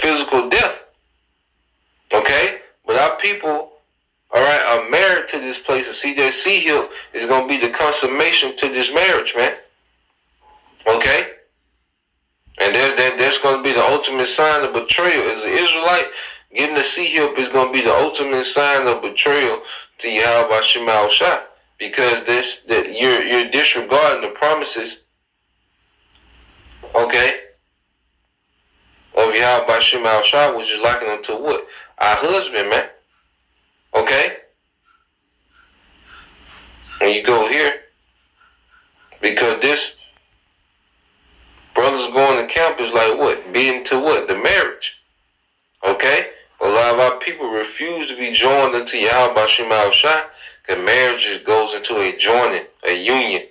physical death. Okay? But our people, all right, are married to this place, and see that C-hip is going to be the consummation to this marriage, man. Okay? And that's going to be the ultimate sign of betrayal. As an Israelite, getting the C-hip is going to be the ultimate sign of betrayal to Yahweh Shema Shah, because you're disregarding the promises, okay, of Yahweh Shema Shah, which is likened unto what? Our husband, man. Okay? When you go here, because this brothers going to camp is like what? Being to what? The marriage. Okay? A lot of our people refuse to be joined unto Yahweh Shema Shah, because marriage just goes into a joining, a union.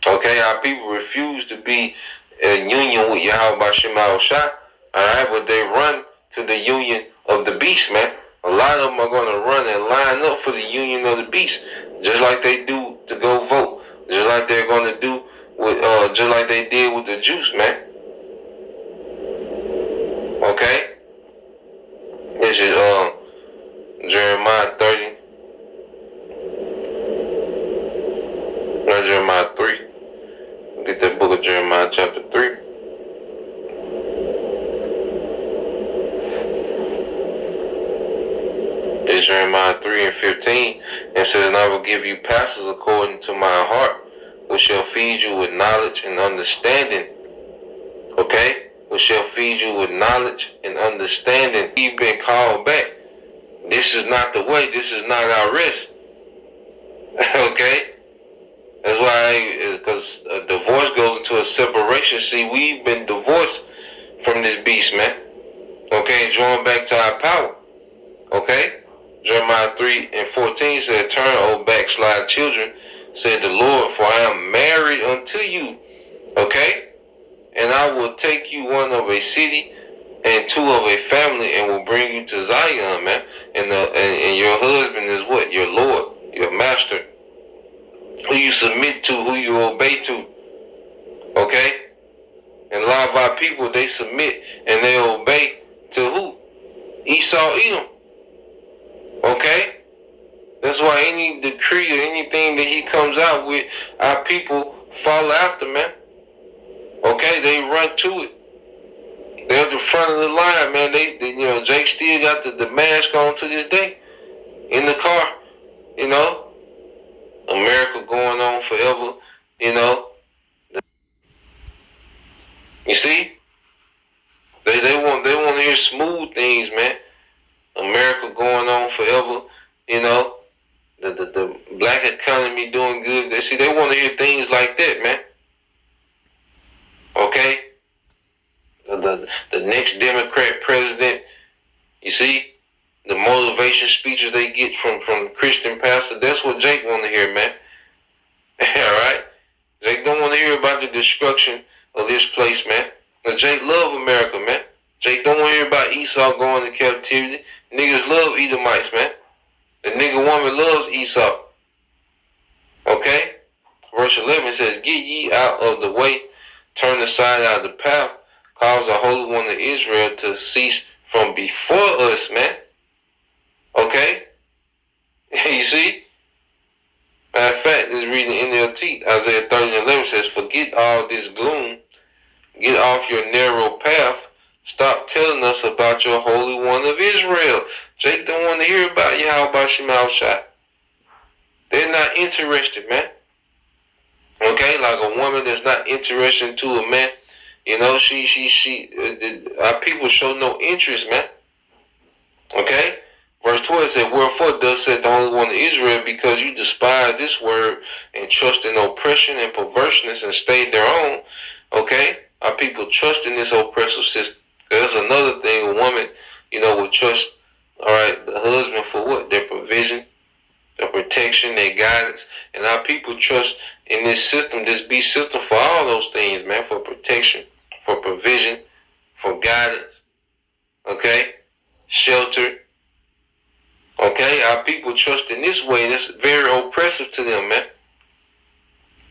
Okay? Our people refuse to be in union with Yahweh Shema Shah. Alright? But they run to the union of the beast, man. A lot of them are going to run and line up for the union of the beast, just like they do to go vote, just like they're going to do with, just like they did with the Jews, man. Okay, this is Jeremiah 30, not Jeremiah 3. Get that book of Jeremiah chapter 3. It's Jeremiah 3 and 15. It says, and I will give you pastors according to my heart, which shall feed you with knowledge and understanding. Okay? Which shall feed you with knowledge and understanding. You've been called back. This is not the way. This is not our rest. Okay? That's why, because divorce goes into a separation. See, we've been divorced from this beast, man. Okay? Joined back to our power. Okay? Jeremiah 3 and 14 said, turn, O backslide children, said the Lord, for I am married unto you. Okay? And I will take you one of a city and two of a family, and will bring you to Zion, man. And your husband is what? Your Lord, your master, who you submit to, who you obey to. Okay? And a lot of our people, they submit and they obey to who? Esau, Edom. Okay? That's why any decree or anything that he comes out with, our people follow after, man. Okay? They run to it. They're at the front of the line, man. They you know, Jake still got the mask on to this day. In the car. You know? America going on forever. You know? You see? They want to hear smooth things, man. America going on forever, you know, the black economy doing good. They want to hear things like that, man. Okay? The next Democrat president, you see, the motivation speeches they get from Christian pastors, that's what Jake want to hear, man. Alright? Jake don't want to hear about the destruction of this place, man. Because Jake love America, man. Jake don't want to hear about Esau going to captivity. Niggas love Edomites, man. The nigga woman loves Esau. Okay? Verse 11 says, get ye out of the way, turn aside out of the path, cause the Holy One of Israel to cease from before us, man. Okay? You see? Matter of fact, this reading NLT, Isaiah 30 and 11 says, forget all this gloom, get off your narrow path, stop telling us about your Holy One of Israel. Jake don't want to hear about Yahweh Shema Shah. They're not interested, man. Okay, like a woman that's not interested to a man. You know, our people show no interest, man. Okay? Verse 12 said, wherefore thus said the Holy One of Israel, because you despise this word and trust in oppression and perverseness and stayed their own. Okay? Our people trust in this oppressive system. That's another thing a woman, you know, would trust, all right, the husband for what? Their provision, their protection, their guidance. And our people trust in this system, this beast system, for all those things, man, for protection, for provision, for guidance, okay, shelter. Okay, our people trust in this way, and it's very oppressive to them, man.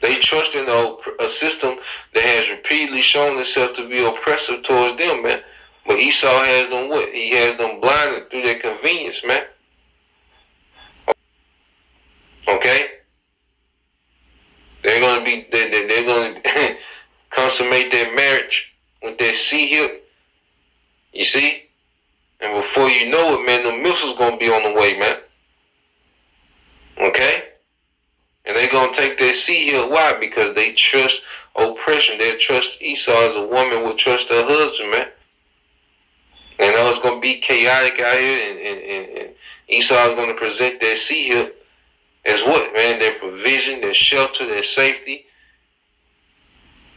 They trust in a system that has repeatedly shown itself to be oppressive towards them, man. But Esau has them what? He has them blinded through their convenience, man. Okay? They're gonna be they're gonna consummate their marriage with their sea hip. You see? And before you know it, man, the missiles gonna be on the way, man. Okay? And they're gonna take their sea hip. Why? Because they trust oppression. They trust Esau as a woman would trust her husband, man. And it's gonna be chaotic out here, and Esau is gonna present their sea hip as what, man? Their provision, their shelter, their safety.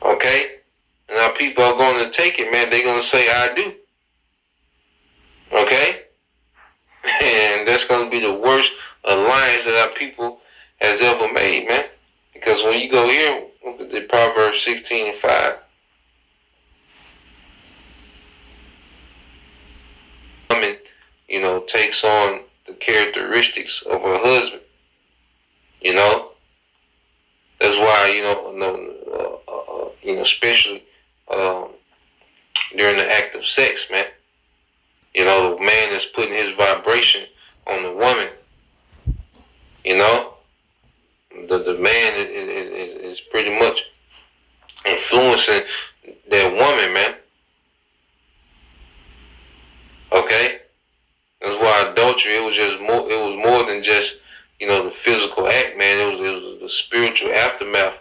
Okay? And our people are going to take it, man. They're going to say, I do. Okay? And that's going to be the worst alliance that our people has ever made, man. Because when you go here, look at the Proverbs 16:5. Woman, takes on the characteristics of her husband. That's why, especially during the act of sex, man. The man is putting his vibration on the woman. The man is pretty much influencing that woman, man. Okay? That's why adultery, it was more than just, the physical act, man. It was the spiritual aftermath.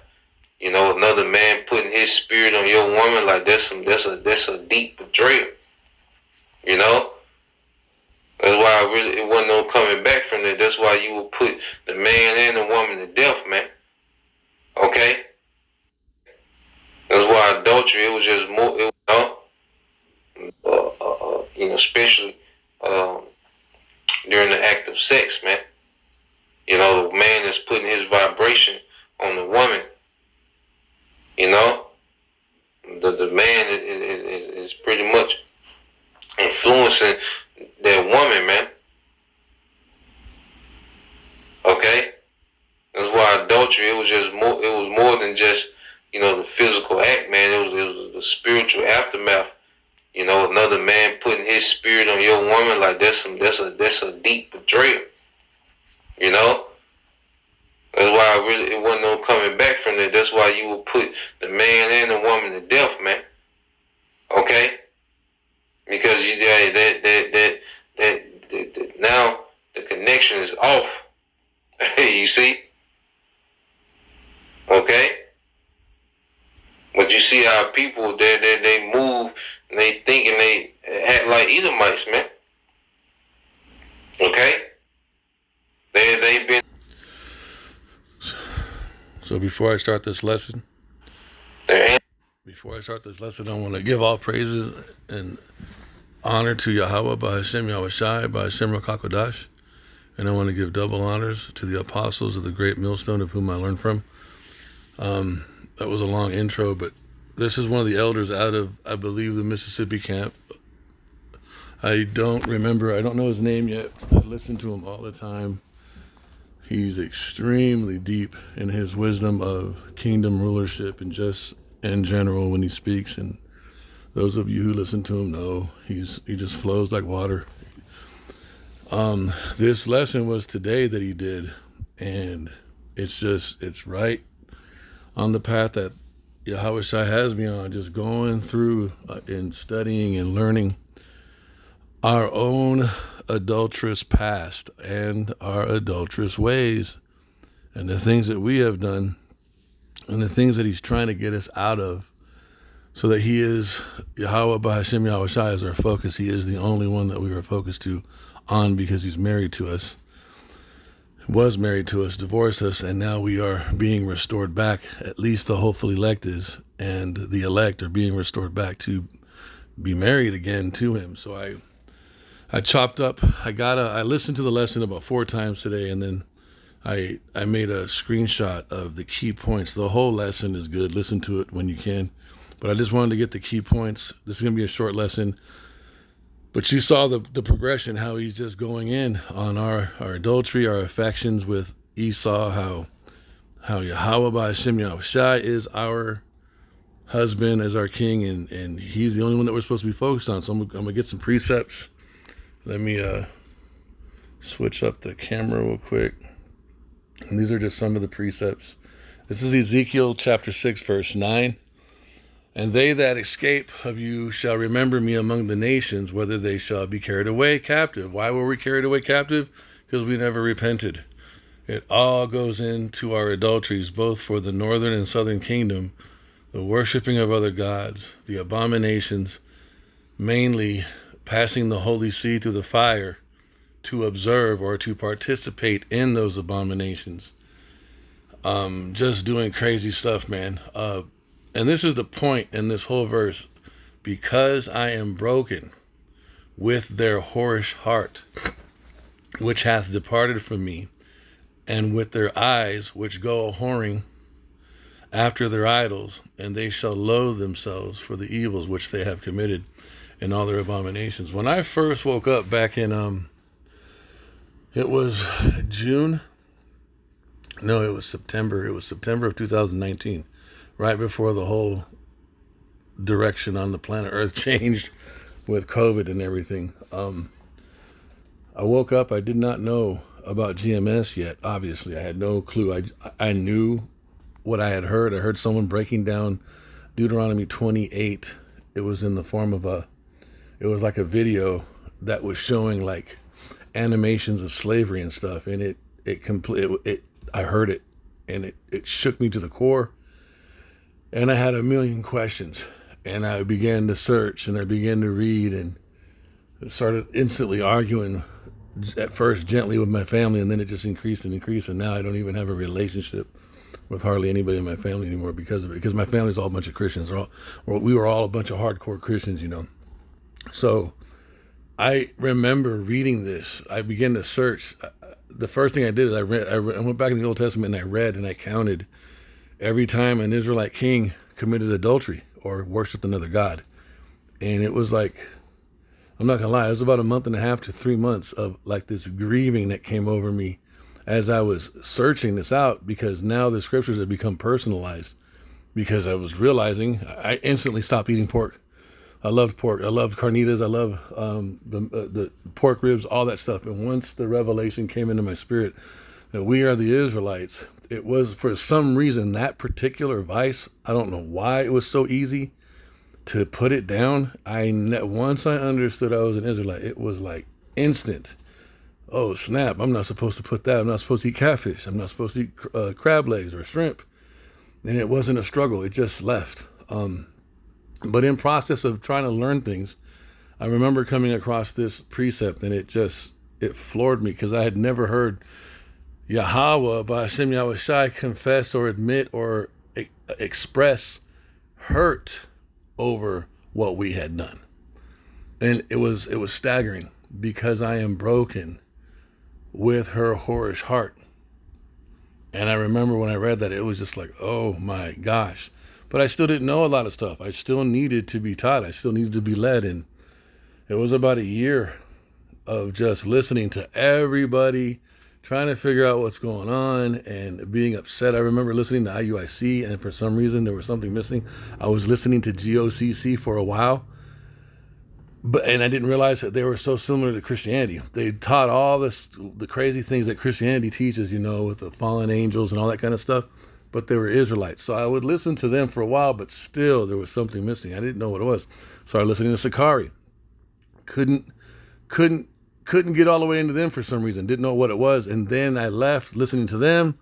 Another man putting his spirit on your woman, like that's a deep betrayal. That's why it wasn't no coming back from that. That's why you will put the man and the woman to death, man. Okay? That's why adultery, it was just more, especially during the act of sex, man. The man is putting his vibration on the woman. The man is pretty much influencing that woman, man. Okay? That's why adultery, it was more than just, the physical act, man. It was the spiritual aftermath. Another man putting his spirit on your woman, like that's a deep betrayal. That's why it wasn't no coming back from that. That's why you will put the man and the woman to death, man. Okay? Because now the connection is off. You see? Okay? But you see how people they move and they think and they act like Edomites, man. Okay? They've been. So before I start this lesson, I want to give all praises and honor to Yahweh by Hashem Yahushai by Hashem Rakakodash, and I want to give double honors to the apostles of the great millstone of whom I learned from. That was a long intro, but this is one of the elders out of, I believe, the Mississippi camp. I don't know his name yet. I listen to him all the time. He's extremely deep in his wisdom of kingdom rulership and just in general when he speaks. And those of you who listen to him know he just flows like water. This lesson was today that he did, and it's right on the path that Yahushua has me on, just going through and studying and learning our own adulterous past and our adulterous ways and the things that we have done and the things that he's trying to get us out of, so that he is Yahweh by Hashem Yahushai is our focus. He is the only one that we are focused on because he's was married to us, divorced us, and now we are being restored back. At least the hopeful elect is, and the elect are being restored back to be married again to him. So I chopped up, I listened to the lesson about 4 times today, and then I made a screenshot of the key points. The whole lesson is good. Listen to it when you can. But I just wanted to get the key points. This is going to be a short lesson. But you saw the progression, how he's just going in on our adultery, our affections with Esau, how Yahweh by Hashem Yahushai is our husband, as our king, and he's the only one that we're supposed to be focused on. So I'm going to get some precepts. Let me switch up the camera real quick. And these are just some of the precepts. This is Ezekiel chapter 6, verse 9. And they that escape of you shall remember me among the nations, whether they shall be carried away captive. Why were we carried away captive? Because we never repented. It all goes into our adulteries, both for the northern and southern kingdom, the worshiping of other gods, the abominations, mainly passing the holy seed through the fire to observe or to participate in those abominations. Just doing crazy stuff, man. And this is the point in this whole verse. Because I am broken with their whorish heart, which hath departed from me, and with their eyes which go a-whoring after their idols, and they shall loathe themselves for the evils which they have committed and all their abominations. When I first woke up back in, it was June. No, it was September. It was September of 2019, right before the whole direction on the planet Earth changed with COVID and everything. I woke up. I did not know about GMS yet. Obviously, I had no clue. I knew what I had heard. I heard someone breaking down Deuteronomy 28. It was in the form of it was like a video that was showing like animations of slavery and stuff. And I heard it, and it shook me to the core. And I had a million questions, and I began to search, and I began to read, and started instantly arguing, at first gently with my family, and then it just increased and increased, and now I don't even have a relationship with hardly anybody in my family anymore because of it, because my family's all a bunch of Christians. We were all a bunch of hardcore Christians, you know. So I remember reading this. I began to search. The first thing I did is I went back in the Old Testament, and I read, and I counted every time an Israelite king committed adultery or worshiped another god. And it was like, I'm not gonna lie, it was about a month and a half to 3 months of like this grieving that came over me as I was searching this out, because now the scriptures have become personalized, because I was realizing I instantly stopped eating pork. I loved pork. I loved carnitas. I love the pork ribs, all that stuff. And once the revelation came into my spirit that we are the Israelites, it was for some reason that particular vice, I don't know why it was so easy to put it down. Once I understood I was an Israelite, it was like instant. Oh snap, I'm not supposed to put that. I'm not supposed to eat catfish. I'm not supposed to eat crab legs or shrimp. And it wasn't a struggle. It just left. But in process of trying to learn things, I remember coming across this precept, and it floored me, because I had never heard Yahweh by Hashem Yahushai confess or admit or express hurt over what we had done. And it was staggering, because I am broken with her whorish heart. And I remember when I read that, it was just like, oh my gosh. But I still didn't know a lot of stuff. I still needed to be taught. I still needed to be led. And it was about a year of just listening to everybody, trying to figure out what's going on, and being upset. I remember listening to IUIC, and for some reason there was something missing. I was listening to GOCC for a while, and I didn't realize that they were so similar to Christianity. They taught all the crazy things that Christianity teaches, you know, with the fallen angels and all that kind of stuff. But they were Israelites. So I would listen to them for a while, but still there was something missing. I didn't know what it was. Started listening to Sakari. Couldn't get all the way into them for some reason. Didn't know what it was. And then I left listening to them,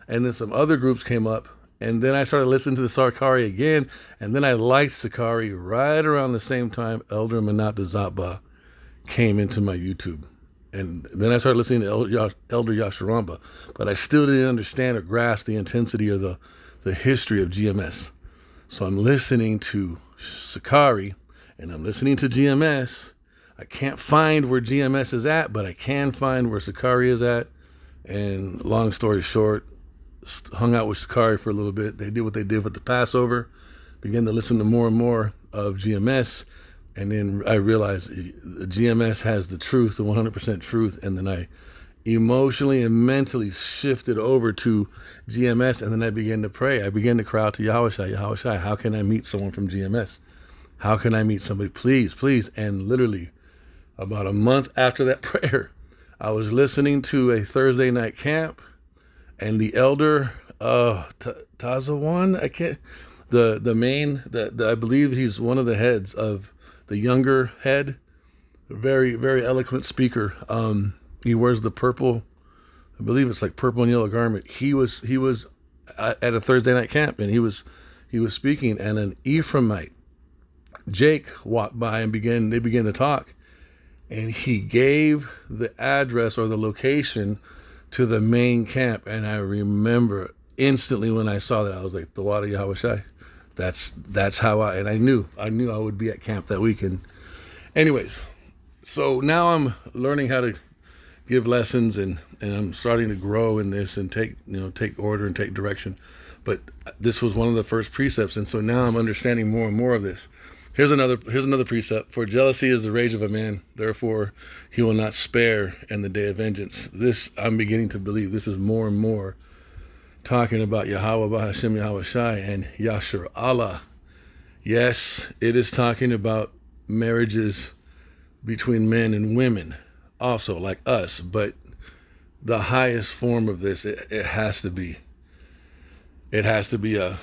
and then some other groups came up, and then I started listening to the Sakari again, and then I liked Sakari right around the same time Elder Manat the Zatba came into my YouTube. And then I started listening to Elder Yasharamba, but I still didn't understand or grasp the intensity of the history of GMS. So I'm listening to Sakari, and I'm listening to GMS. I can't find where GMS is at, but I can find where Sakari is at. And long story short, hung out with Sakari for a little bit. They did what they did with the Passover, began to listen to more and more of GMS. And then I realized GMS has the truth, the 100% truth. And then I emotionally and mentally shifted over to GMS, and then I began to pray. I began to cry out to Yahushua, how can I meet someone from GMS? How can I meet somebody? Please, please. And literally about a month after that prayer, I was listening to a Thursday night camp, and the elder, Tazawan, I believe he's one of the heads of the younger head, very, very eloquent speaker. He wears the purple, I believe it's like purple and yellow garment. He was at a Thursday night camp, and he was speaking, and an Ephraimite, Jake, walked by and they began to talk, and he gave the address or the location to the main camp. And I remember instantly when I saw that, I was like, the water Yahushai. That's how I knew I would be at camp that weekend. Anyways, so now I'm learning how to give lessons, and I'm starting to grow in this and take order and take direction. But this was one of the first precepts, and so now I'm understanding more and more of this. Here's another precept. For jealousy is the rage of a man, therefore he will not spare in the day of vengeance. This, I'm beginning to believe, this is more and more talking about Yahweh Bahashem Yahweh Shai and Yashar Allah. Yes, it is talking about marriages between men and women, also like us, but the highest form of this, it has to be a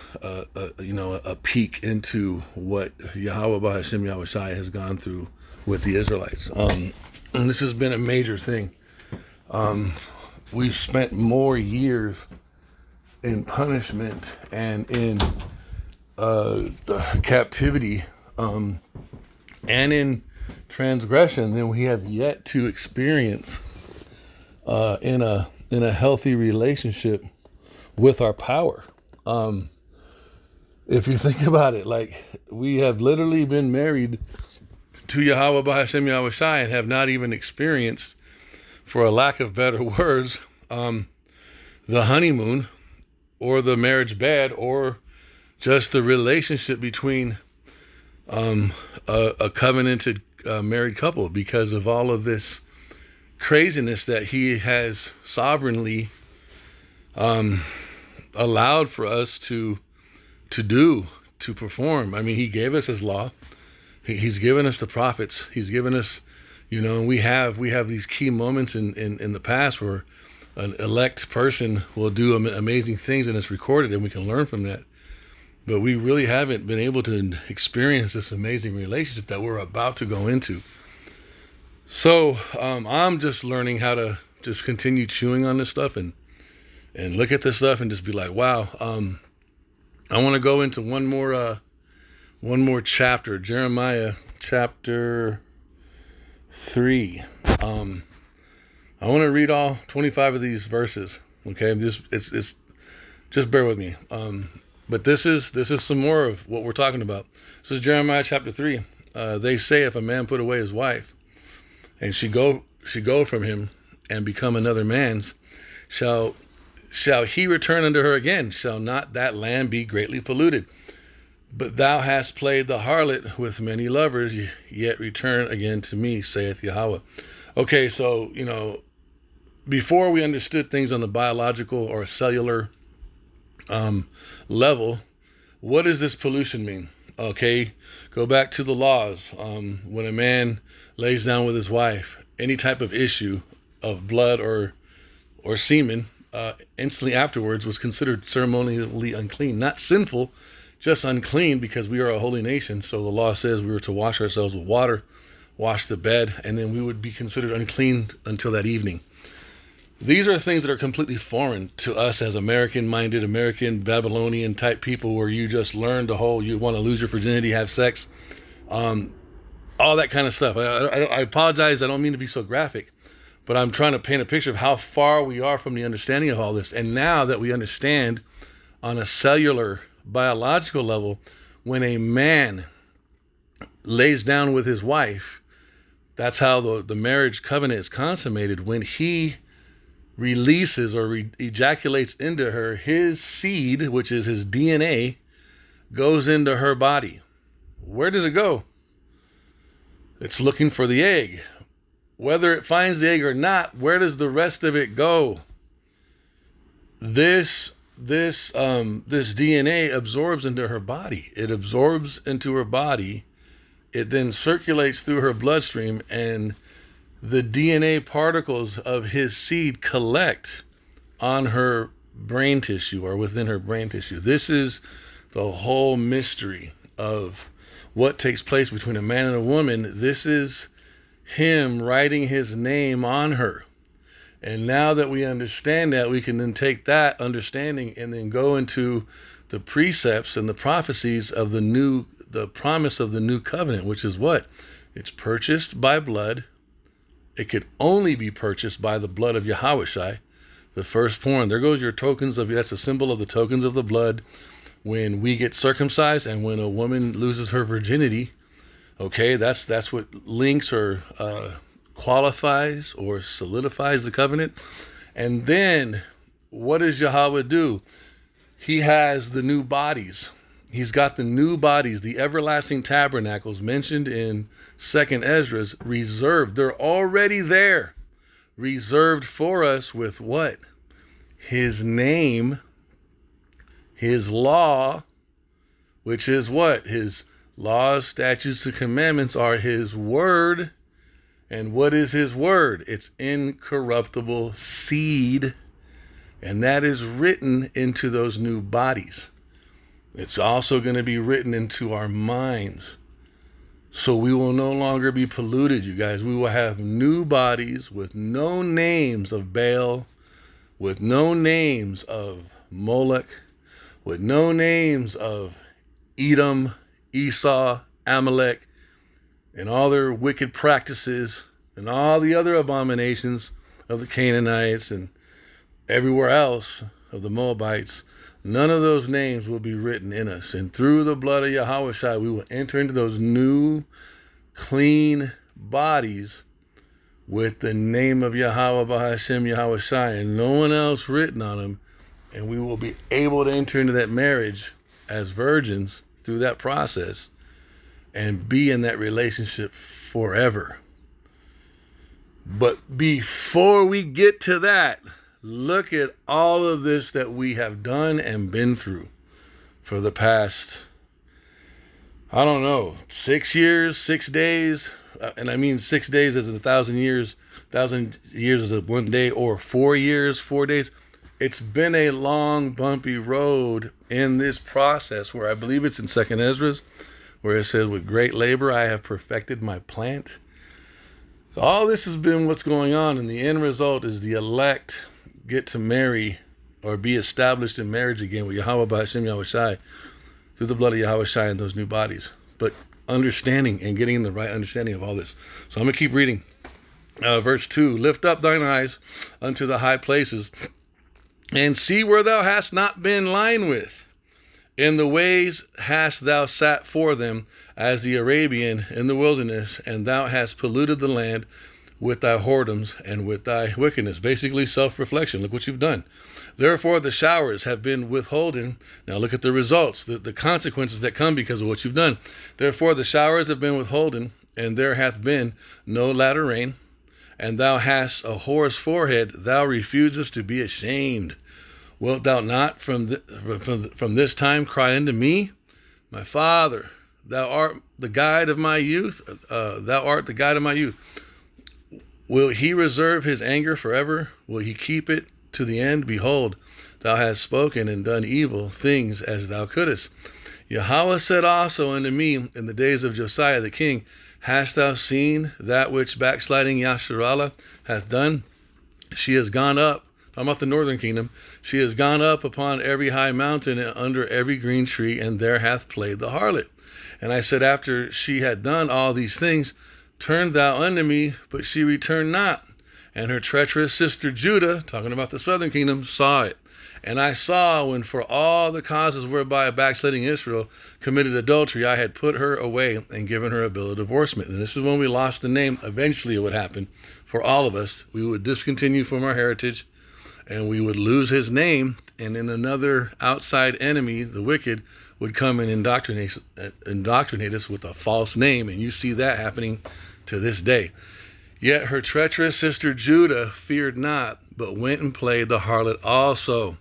peek into what Yahweh Bahashem Yahweh Shai has gone through with the Israelites. And this has been a major thing. We've spent more years in punishment and in captivity and in transgression than we have yet to experience in a healthy relationship with our power. If you think about it, like, we have literally been married to Yahweh Bahashem Yahweh Shai and have not even experienced, for a lack of better words, the honeymoon or the marriage bed or just the relationship between a covenanted married couple, because of all of this craziness that he has sovereignly allowed for us to perform. I mean, he gave us his law. He's given us the prophets. He's given us, and we have these key moments in the past where an elect person will do amazing things, and it's recorded, and we can learn from that. But we really haven't been able to experience this amazing relationship that we're about to go into. So I'm just learning how to just continue chewing on this stuff and look at this stuff and just be like, wow. I want to go into one more chapter, Jeremiah chapter 3. I want to read all 25 of these verses. Okay, it's just bear with me. But this is some more of what we're talking about. This is Jeremiah chapter 3. They say, if a man put away his wife, and she go from him and become another man's, shall he return unto her again? Shall not that land be greatly polluted? But thou hast played the harlot with many lovers, yet return again to me, saith Yahweh. Okay, so, before we understood things on the biological or cellular level, what does this pollution mean? Okay, go back to the laws. When a man lays down with his wife, any type of issue of blood or semen, instantly afterwards was considered ceremonially unclean. Not sinful, just unclean, because we are a holy nation. So the law says we were to wash ourselves with water, wash the bed, and then we would be considered unclean until that evening. These are things that are completely foreign to us as American-minded, American Babylonian type people, where you just learn the whole, you want to lose your virginity, have sex, all that kind of stuff. I apologize, I don't mean to be so graphic, but I'm trying to paint a picture of how far we are from the understanding of all this. And now that we understand on a cellular, biological level, when a man lays down with his wife, that's how the marriage covenant is consummated. When he releases or ejaculates into her, his seed, which is his DNA, goes into her body. Where does it go? It's looking for the egg. whether it finds the egg or not, where does the rest of it go? This DNA absorbs into her body. It absorbs into her body. It then circulates through her bloodstream, and the DNA particles of his seed collect on her brain tissue or within her brain tissue. This is the whole mystery of what takes place between a man and a woman. This is him writing his name on her. And now that we understand that, we can then take that understanding and then go into the precepts and the prophecies of the promise of the new covenant, which is what? It's purchased by blood. It could only be purchased by the blood of Yahushua, the firstborn. There goes your tokens of, that's a symbol of the tokens of the blood when we get circumcised and when a woman loses her virginity. Okay, that's what links or qualifies or solidifies the covenant. And then what does Yahweh do? He has the new bodies. He's got the new bodies, the everlasting tabernacles mentioned in 2nd Ezra's, reserved. They're already there, reserved for us with what? His name, his law, which is what? His laws, statutes, and commandments are his word. And what is his word? It's incorruptible seed. And that is written into those new bodies. It's also going to be written into our minds. So we will no longer be polluted, you guys. We will have new bodies with no names of Baal, with no names of Moloch, with no names of Edom, Esau, Amalek, and all their wicked practices, and all the other abominations of the Canaanites and everywhere else of the Moabites. None of those names will be written in us. And through the blood of Yahushua, we will enter into those new, clean bodies with the name of Yahweh Bahashem Yahushua and no one else written on them. And we will be able to enter into that marriage as virgins through that process and be in that relationship forever. But before we get to that, look at all of this that we have done and been through for the past, 6 years, 6 days. And I mean 6 days as 1,000 years, 1,000 years as a 1 day, or 4 years, 4 days. It's been a long, bumpy road in this process where I believe it's in 2nd Ezra's, where it says, with great labor I have perfected my plant. All this has been what's going on, and the end result is the elect get to marry or be established in marriage again with Yahweh B'Hashem Yahushai through the blood of Yahushai and those new bodies. But understanding and getting the right understanding of all this. So I'm going to keep reading. Verse 2, lift up thine eyes unto the high places and see where thou hast not been lined with. In the ways hast thou sat for them as the Arabian in the wilderness, and thou hast polluted the land with thy whoredoms and with thy wickedness. Basically self-reflection. Look what you've done. Therefore the showers have been withholden. Now look at the results, the consequences that come because of what you've done. Therefore the showers have been withholden, and there hath been no latter rain. And thou hast a whore's forehead, thou refusest to be ashamed. Wilt thou not from this time cry unto me, my Father, thou art the guide of my youth, thou art the guide of my youth. Will he reserve his anger forever? Will he keep it to the end? Behold, thou hast spoken and done evil things as thou couldest. Yahweh said also unto me in the days of Josiah the king, hast thou seen that which backsliding Yasharallah hath done? She has gone up, talking about the northern kingdom, she has gone up upon every high mountain and under every green tree, and there hath played the harlot. And I said, after she had done all these things, turn thou unto me, but she returned not. And her treacherous sister Judah, talking about the southern kingdom, saw it. And I saw when for all the causes whereby backsliding Israel committed adultery, I had put her away and given her a bill of divorcement. And this is when we lost the name. Eventually it would happen for all of us. We would discontinue from our heritage and we would lose his name. And then another outside enemy, the wicked, would come and indoctrinate us with a false name. And you see that happening to this day. Yet her treacherous sister Judah feared not, but went and played the harlot also.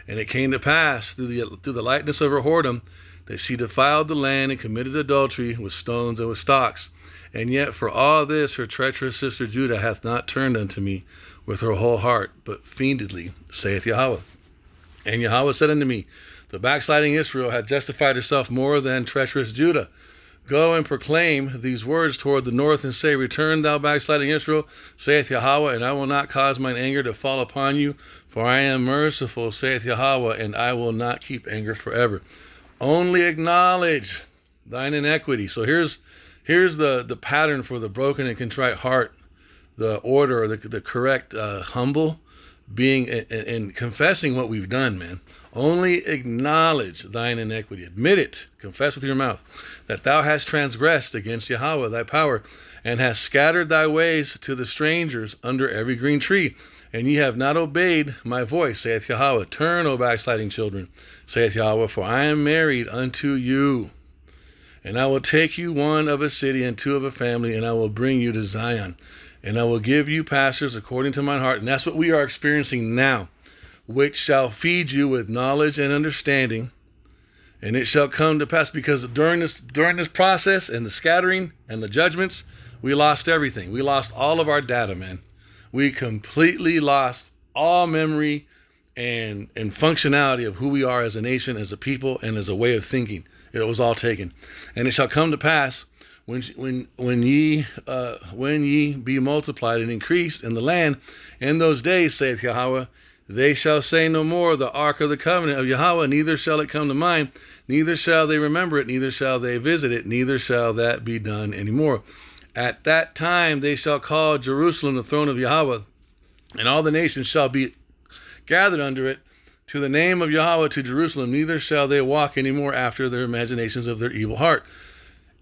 And it came to pass through the lightness of her whoredom that she defiled the land and committed adultery with stones and with stocks. And yet for all this her treacherous sister Judah hath not turned unto me with her whole heart, but fiendedly, saith Yahweh. And Yahweh said unto me, the backsliding Israel hath justified herself more than treacherous Judah. Go and proclaim these words toward the north, and say, return, thou backsliding Israel, saith Yahweh, and I will not cause mine anger to fall upon you, for I am merciful, saith Yahweh, and I will not keep anger forever. Only acknowledge thine iniquity. So here's the pattern for the broken and contrite heart, the order, or the correct humble being and confessing what we've done, man. Only acknowledge thine iniquity. Admit it. Confess with your mouth that thou hast transgressed against Yahweh thy power, and hast scattered thy ways to the strangers under every green tree. And ye have not obeyed my voice, saith Yahweh. Turn, O backsliding children, saith Yahweh, for I am married unto you. And I will take you one of a city and two of a family, and I will bring you to Zion. And I will give you pastors according to mine heart. And that's what we are experiencing now, which shall feed you with knowledge and understanding. And it shall come to pass, because during this process and the scattering and the judgments, we lost everything. We lost all of our data, man. We completely lost all memory and functionality of who we are as a nation, as a people, and as a way of thinking. It was all taken. And it shall come to pass, when ye be multiplied and increased in the land, in those days, saith Yahweh, they shall say no more, the ark of the covenant of Yahweh, neither shall it come to mind, neither shall they remember it, neither shall they visit it, neither shall that be done any more. At that time they shall call Jerusalem the throne of Yahweh, and all the nations shall be gathered under it, to the name of Yahweh, to Jerusalem, neither shall they walk any more after their imaginations of their evil heart.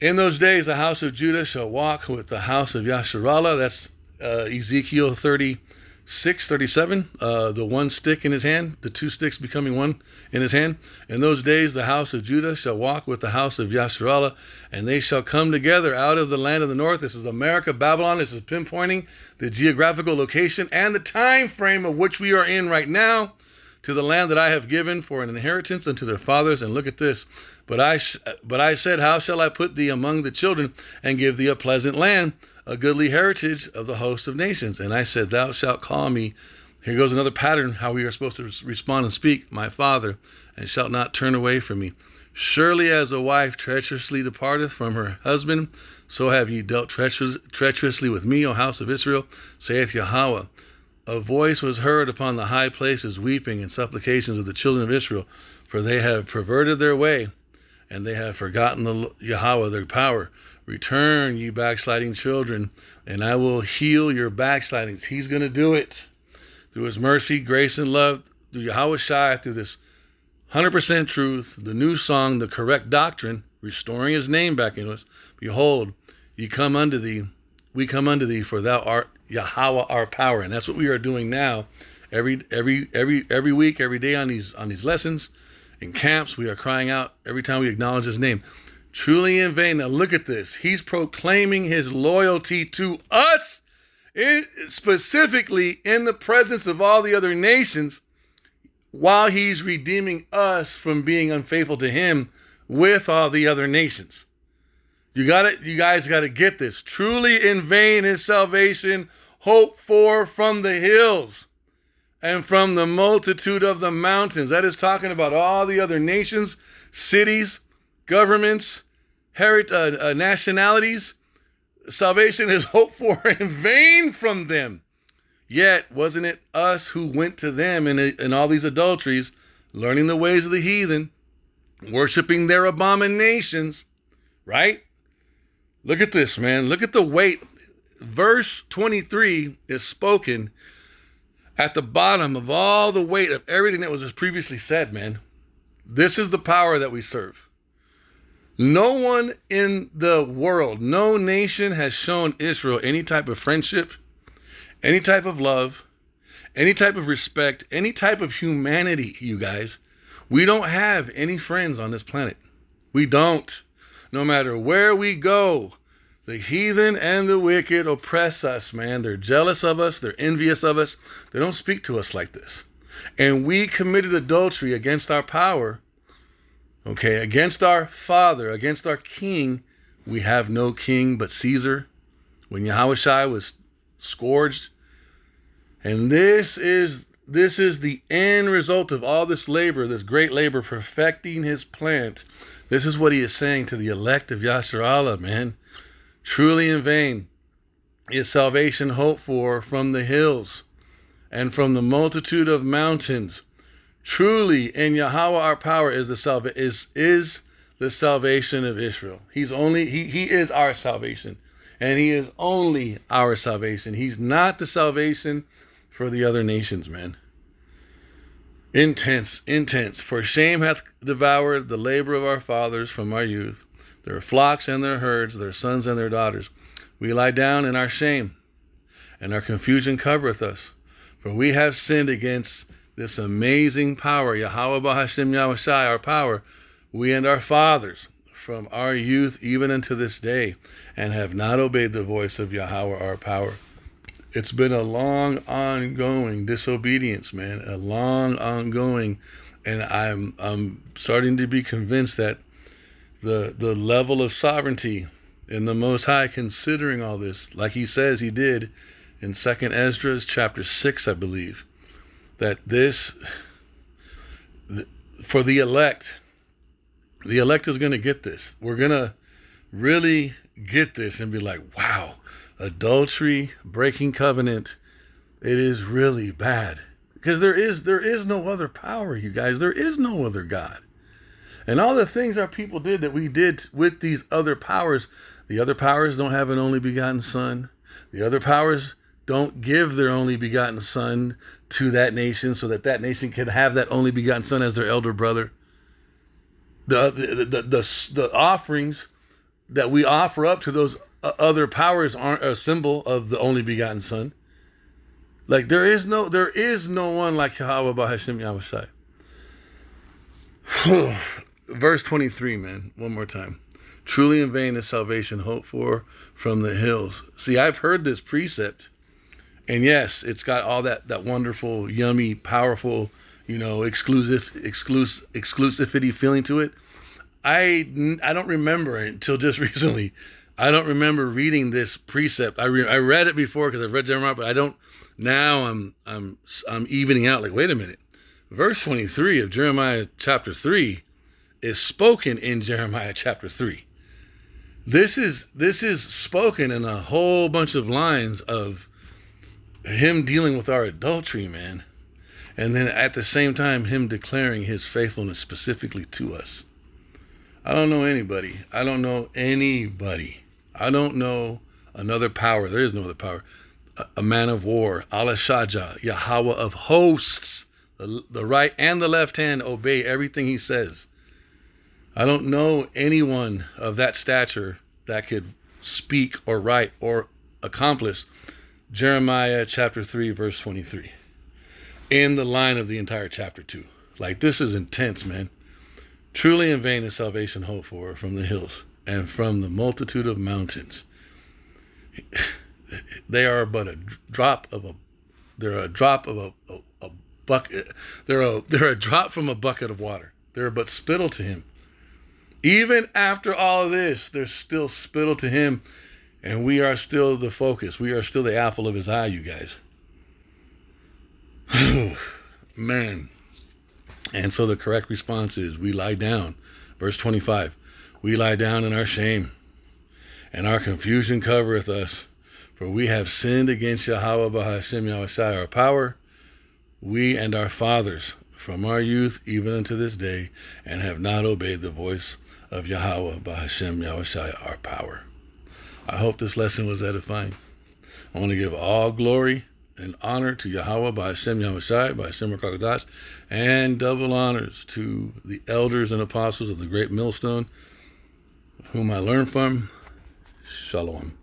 In those days the house of Judah shall walk with the house of Yasharallah. That's Ezekiel 36:37. The one stick in his hand, the two sticks becoming one in his hand. In those days the house of Judah shall walk with the house of Yasharallah, and they shall come together out of the land of the north. This is America, Babylon. This is pinpointing the geographical location and the time frame of which we are in right now, to the land that I have given for an inheritance unto their fathers. And look at this. But I said, how shall I put thee among the children, and give thee a pleasant land, a goodly heritage of the host of nations? And I said, thou shalt call me. Here goes another pattern, how we are supposed to respond and speak. My father, and shalt not turn away from me. Surely as a wife treacherously departeth from her husband, so have ye dealt treacherously with me, O house of Israel, saith Yahweh. A voice was heard upon the high places, weeping and supplications of the children of Israel, for they have perverted their way, and they have forgotten the Yahweh their power. Return, ye backsliding children, and I will heal your backslidings. He's going to do it through his mercy, grace, and love, through Yahweh Shai, through this 100% truth, the new song, the correct doctrine, restoring his name back in us. Behold, we come unto thee, for thou art Yahweh our power. And that's what we are doing now, every week, every day on these lessons. In camps, we are crying out every time we acknowledge his name. Truly in vain. Now look at this. He's proclaiming his loyalty to us, specifically in the presence of all the other nations, while he's redeeming us from being unfaithful to him with all the other nations. You guys got to get this. Truly in vain is salvation hoped for from the hills and from the multitude of the mountains. That is talking about all the other nations, cities, governments, nationalities. Salvation is hoped for in vain from them. Yet, wasn't it us who went to them in all these adulteries, learning the ways of the heathen, worshiping their abominations, right? Look at this, man. Look at the weight. Verse 23 is spoken at the bottom of all the weight of everything that was just previously said, man. This is the power that we serve. No one in the world, no nation has shown Israel any type of friendship, any type of love, any type of respect, any type of humanity, you guys. We don't have any friends on this planet. We don't. No matter where we go, The heathen and the wicked oppress us, man. They're jealous of us. They're envious of us. They don't speak to us like this. And we committed adultery against our power, okay, against our Father, against our King. We have no king but Caesar. When Yahushua was scourged. And this is the end result of all this labor, this great labor, perfecting his plant. This is what he is saying to the elect of Yasser Allah, man. Truly in vain is salvation hoped for from the hills and from the multitude of mountains. Truly in Yahweh our power is the salvation of Israel. He is our salvation. And he is only our salvation. He's not the salvation for the other nations, man. Intense. For shame hath devoured the labor of our fathers from our youth, their flocks and their herds, their sons and their daughters. We lie down in our shame, and our confusion covereth us. For we have sinned against this amazing power, Yahweh Bahashem Yahushai, our power, we and our fathers, from our youth even unto this day, and have not obeyed the voice of Yahweh our power. It's been a long ongoing disobedience, man, a long ongoing, and I'm starting to be convinced that the level of sovereignty in the Most High, considering all this, like he says he did in 2nd Esdras chapter 6, I believe, that for the elect is going to get this. We're going to really get this and be like, wow, adultery, breaking covenant, it is really bad. Because there is no other power, you guys. There is no other God. And all the things our people did that we did with these other powers, the other powers don't have an only begotten son. The other powers don't give their only begotten son to that nation so that that nation can have that only begotten son as their elder brother. The offerings that we offer up to those other powers aren't a symbol of the only begotten son. Like there is no one like Yahweh Bahashem Yahushai. Verse 23, man, one more time. Truly in vain is salvation hoped for from the hills. See, I've heard this precept, and yes, it's got all that wonderful, yummy, powerful, exclusivity feeling to it. I don't remember it until just recently. I don't remember reading this precept. I read it before because I've read Jeremiah, but I don't. Now I'm evening out. Like, wait a minute. Verse 23 of Jeremiah chapter 3 is spoken in Jeremiah chapter 3. This is spoken in a whole bunch of lines of him dealing with our adultery, man. And then at the same time, him declaring his faithfulness specifically to us. I don't know anybody. I don't know another power. There is no other power. A man of war, Allah Shaja, Yahweh of hosts. The right and the left hand obey everything he says. I don't know anyone of that stature that could speak or write or accomplish Jeremiah chapter 3, verse 23. In the line of the entire chapter 2. Like, this is intense, man. Truly in vain is salvation hoped for from the hills and from the multitude of mountains. They are but a drop of a bucket. They're a drop from a bucket of water. They're but spittle to him. Even after all of this, they're still spittle to him, and we are still the focus. We are still the apple of his eye, you guys. Man. And so the correct response is, we lie down. Verse 25. We lie down in our shame, and our confusion covereth us. For we have sinned against Yahweh Bahashem Yahushai, our power, we and our fathers, from our youth even unto this day, and have not obeyed the voice of Yahweh Bahashem Yahushai, our power. I hope this lesson was edifying. I want to give all glory and honor to Yahweh Bahashem Yahushai, Bahashem Rakakadash, and double honors to the elders and apostles of the great millstone, whom I learned from. Shalom.